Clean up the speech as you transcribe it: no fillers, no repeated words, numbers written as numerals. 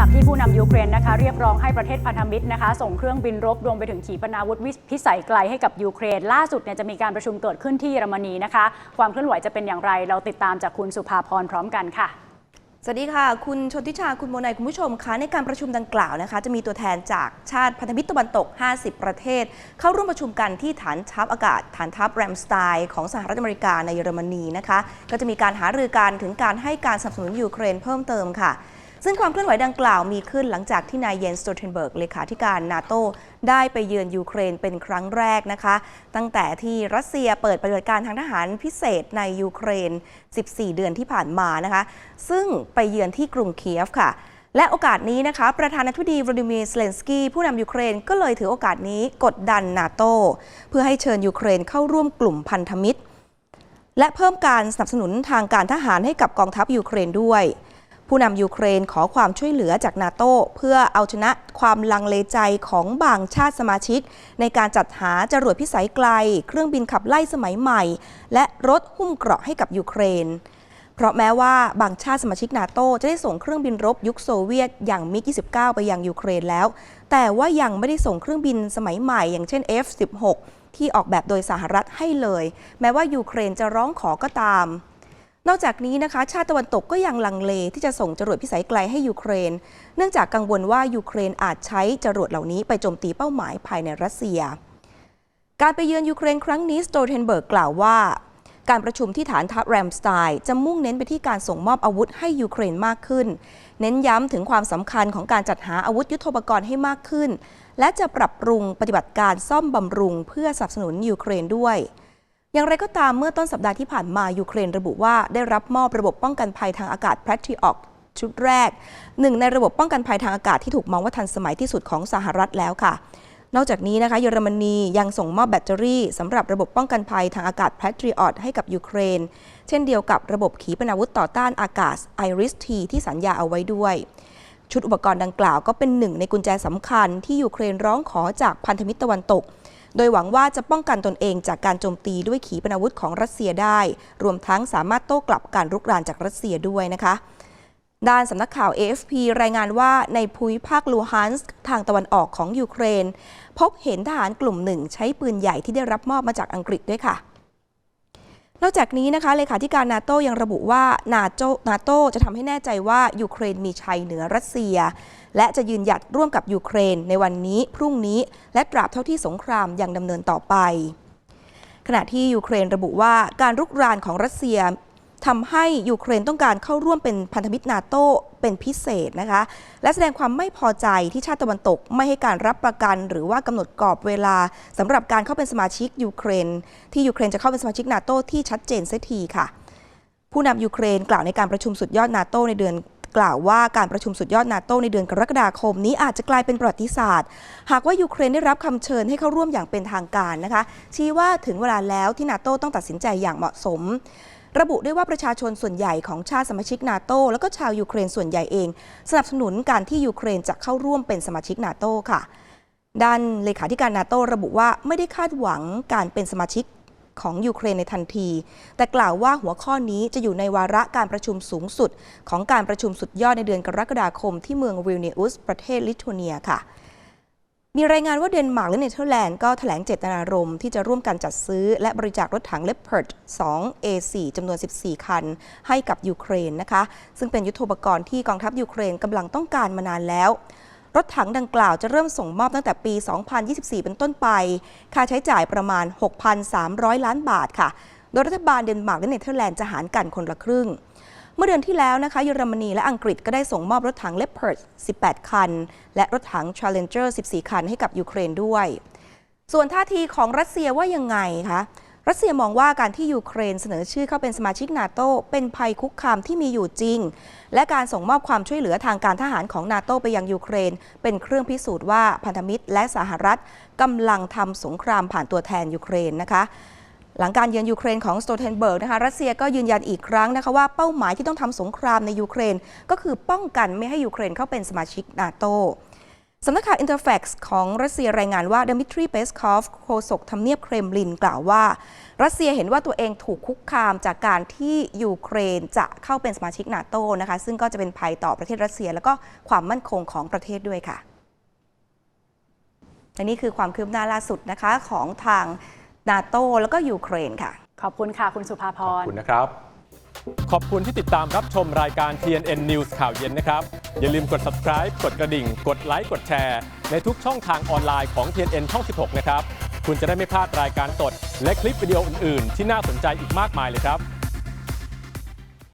จากที่ผู้นำยูเครนนะคะเรียกร้องให้ประเทศพันธมิตรนะคะส่งเครื่องบินรบรวมไปถึงขีปนาวุธพิสัยไกลให้กับยูเครนล่าสุดเนี่ยจะมีการประชุมเกิดขึ้นที่เยอรมนีนะคะความเคลื่อนไหวจะเป็นอย่างไรเราติดตามจากคุณสุภาพรพร้อมกันค่ะสวัสดีค่ะคุณชนทิชาคุณโมนัยคุณผู้ชมคะในการประชุมดังกล่าวนะคะจะมีตัวแทนจากชาติพันธมิตรตะวันตก50ประเทศเข้าร่วมประชุมกันที่ฐานทัพอากาศฐานทัพแรมสไตน์ของสหรัฐอเมริกาในเยอรมนีนะคะก็จะมีการหารือกันถึงการให้การสนับสนุนยูเครนเพิ่มเติมค่ะซึ่งความเคลื่อนไหวดังกล่าวมีขึ้นหลังจากที่นายเยนสโตเทนเบิร์กเลขาธิการนาโต้ได้ไปเยือนยูเครนเป็นครั้งแรกนะคะตั้งแต่ที่รัสเซียเปิดปฏิบัติการทางทหารพิเศษในยูเครน14เดือนที่ผ่านมานะคะซึ่งไปเยือนที่กรุงเคียฟค่ะและโอกาสนี้นะคะประธานาธิบดีวลาดิเมียร์ เซเลนสกี้ผู้นำยูเครนก็เลยถือโอกาสนี้กดดันนาโต้เพื่อให้เชิญยูเครนเข้าร่วมกลุ่มพันธมิตรและเพิ่มการสนับสนุนทางการทหารให้กับกองทัพยูเครนด้วยผู้นำยูเครนขอความช่วยเหลือจากนาโต้เพื่อเอาชนะความลังเลใจของบางชาติสมาชิกในการจัดหาจรวดพิสัยไกลเครื่องบินขับไล่สมัยใหม่และรถหุ้มเกราะให้กับยูเครนเพราะแม้ว่าบางชาติสมาชิกนาโต้จะได้ส่งเครื่องบินรบยุคโซเวียตอย่างมิก 29ไปยังยูเครนแล้วแต่ว่ายังไม่ได้ส่งเครื่องบินสมัยใหม่อย่างเช่น F-16 ที่ออกแบบโดยสหรัฐให้เลยแม้ว่ายูเครนจะร้องขอก็ตามนอกจากนี้นะคะชาติตะวันตกก็ยังลังเลที่จะส่งจรวดพิสัยไกลให้ยูเครนเนื่องจากกังวลว่ายูเครนอาจใช้จรวดเหล่านี้ไปโจมตีเป้าหมายภายในรัสเซียการไปเยือนยูเครนครั้งนี้สโตเทนเบิร์กกล่าวว่าการประชุมที่ฐานทัพแรมสไตน์จะมุ่งเน้นไปที่การส่งมอบอาวุธให้ยูเครนมากขึ้นเน้นย้ำถึงความสำคัญของการจัดหาอาวุธยุทโธปกรณ์ให้มากขึ้นและจะปรับปรุงปฏิบัติการซ่อมบำรุงเพื่อสนับสนุนยูเครนด้วยอย่างไรก็ตามเมื่อต้นสัปดาห์ที่ผ่านมายูเครนระบุว่าได้รับมอบระบบป้องกันภัยทางอากาศ Patriot ชุดแรกหนึ่งในระบบป้องกันภัยทางอากาศที่ถูกมองว่าทันสมัยที่สุดของสหรัฐแล้วค่ะนอกจากนี้นะคะเยอรมนียังส่งมอบแบตเตอรี่สำหรับระบบป้องกันภัยทางอากาศ Patriot ให้กับยูเครนเช่นเดียวกับระบบขีปนาวุธต่อต้านอากาศ IRIS-T ที่สัญญาเอาไว้ด้วยชุดอุปกรณ์ดังกล่าวก็เป็นหนึ่งในกุญแจสำคัญที่ยูเครนร้องขอจากพันธมิตรตะวันตกโดยหวังว่าจะป้องกันตนเองจากการโจมตีด้วยขีปนาวุธของรัสเซียได้รวมทั้งสามารถโต้กลับการรุกรานจากรัสเซียด้วยนะคะด้านสำนักข่าว AFP รายงานว่าในภูมิภาคลูฮันสก์ทางตะวันออกของยูเครนพบเห็นทหารกลุ่มหนึ่งใช้ปืนใหญ่ที่ได้รับมอบมาจากอังกฤษด้วยค่ะนอกจากนี้นะคะเลขาธิการนาโต้ยังระบุว่านาโต้จะทำให้แน่ใจว่ายูเครนมีชัยเหนือรัสเซียและจะยืนหยัดร่วมกับยูเครนในวันนี้พรุ่งนี้และตราบเท่าที่สงครามยังดำเนินต่อไปขณะที่ยูเครนระบุว่าการรุกรานของรัสเซียทำให้ยูเครนต้องการเข้าร่วมเป็นพันธมิตรนาโต้เป็นพิเศษนะคะและแสดงความไม่พอใจที่ชาติตะวันตกไม่ให้การรับประกันหรือว่ากำหนดกรอบเวลาสำหรับการเข้าเป็นสมาชิกยูเครนที่ยูเครนจะเข้าเป็นสมาชิกนาโต้ที่ชัดเจนเสียทีค่ะผู้นำยูเครนกล่าวในการประชุมสุดยอดนาโต้ในเดือนกล่าวว่าการประชุมสุดยอดนาโต้ในเดือนกรกฎาคมนี้อาจจะกลายเป็นประวัติศาสตร์หากว่ายูเครนได้รับคำเชิญให้เข้าร่วมอย่างเป็นทางการนะคะชี้ว่าถึงเวลาแล้วที่นาโต้ต้องตัดสินใจอย่างเหมาะสมระบุด้วยว่าประชาชนส่วนใหญ่ของชาติสมาชิกนาโต้แล้วก็ชาวยูเครนส่วนใหญ่เองสนับสนุนการที่ยูเครนจะเข้าร่วมเป็นสมาชิกนาโต้ค่ะด้านเลขาธิการนาโต้ระบุว่าไม่ได้คาดหวังการเป็นสมาชิกของยูเครนในทันทีแต่กล่าวว่าหัวข้อนี้จะอยู่ในวาระการประชุมสูงสุดของการประชุมสุดยอดในเดือนกรกฎาคมที่เมืองวิลนิอุสประเทศลิทัวเนียค่ะมีรายงานว่าเดนมาร์กและเนเธอร์แลนด์ก็แถลงเจตนารมณ์ที่จะร่วมกันจัดซื้อและบริจาครถถัง Leopard 2 A4 จำนวน 14 คันให้กับยูเครนนะคะซึ่งเป็นยุทโธปกรณ์ที่กองทัพยูเครนกำลังต้องการมานานแล้วรถถังดังกล่าวจะเริ่มส่งมอบตั้งแต่ปี 2024 เป็นต้นไปค่าใช้จ่ายประมาณ 6,300 ล้านบาทค่ะโดยรัฐบาลเดนมาร์กและเนเธอร์แลนด์จะหารกันคนละครึ่งเมื่อเดือนที่แล้วนะคะเยอรมนีและอังกฤษก็ได้ส่งมอบรถถัง Leopard 18 คันและรถถัง Challenger 14 คันให้กับยูเครนด้วยส่วนท่าทีของรัสเซียว่ายังไงคะรัสเซียมองว่าการที่ยูเครนเสนอชื่อเข้าเป็นสมาชิกนาโต้เป็นภัยคุกคามที่มีอยู่จริงและการส่งมอบความช่วยเหลือทางการทหารของนาโต้ไปยังยูเครนเป็นเครื่องพิสูจน์ว่าพันธมิตรและสหรัฐกำลังทำสงครามผ่านตัวแทนยูเครนนะคะหลังการเยือนยูเครนของสโตเทนเบิร์กนะคะรัสเซียก็ยืนยันอีกครั้งนะคะว่าเป้าหมายที่ต้องทำสงครามในยูเครนก็คือป้องกันไม่ให้ยูเครนเข้าเป็นสมาชิกนาโต้ สำนักข่าว Interfax ของรัสเซียรายงานว่า Dmitry Peskov โฆษกทำเนียบเครมลินกล่าวว่ารัสเซียเห็นว่าตัวเองถูกคุกคามจากการที่ยูเครนจะเข้าเป็นสมาชิกนาโต้นะคะซึ่งก็จะเป็นภัยต่อประเทศรัสเซียและก็ความมั่นคงของประเทศด้วยค่ะและนี่คือความคืบหน้าล่าสุดนะคะของทางนาโต้แล้วก็ยูเครนค่ะขอบคุณค่ะคุณสุภาพรขอบคุณนะครับขอบคุณที่ติดตามรับชมรายการ TNN News ข่าวเย็นนะครับอย่าลืมกด subscribe กดกระดิ่งกดไลค์กดแชร์ในทุกช่องทางออนไลน์ของ TNN ช่อง 16 นะครับคุณจะได้ไม่พลาดรายการสดและคลิปวิดีโออื่นๆที่น่าสนใจอีกมากมายเลยครับ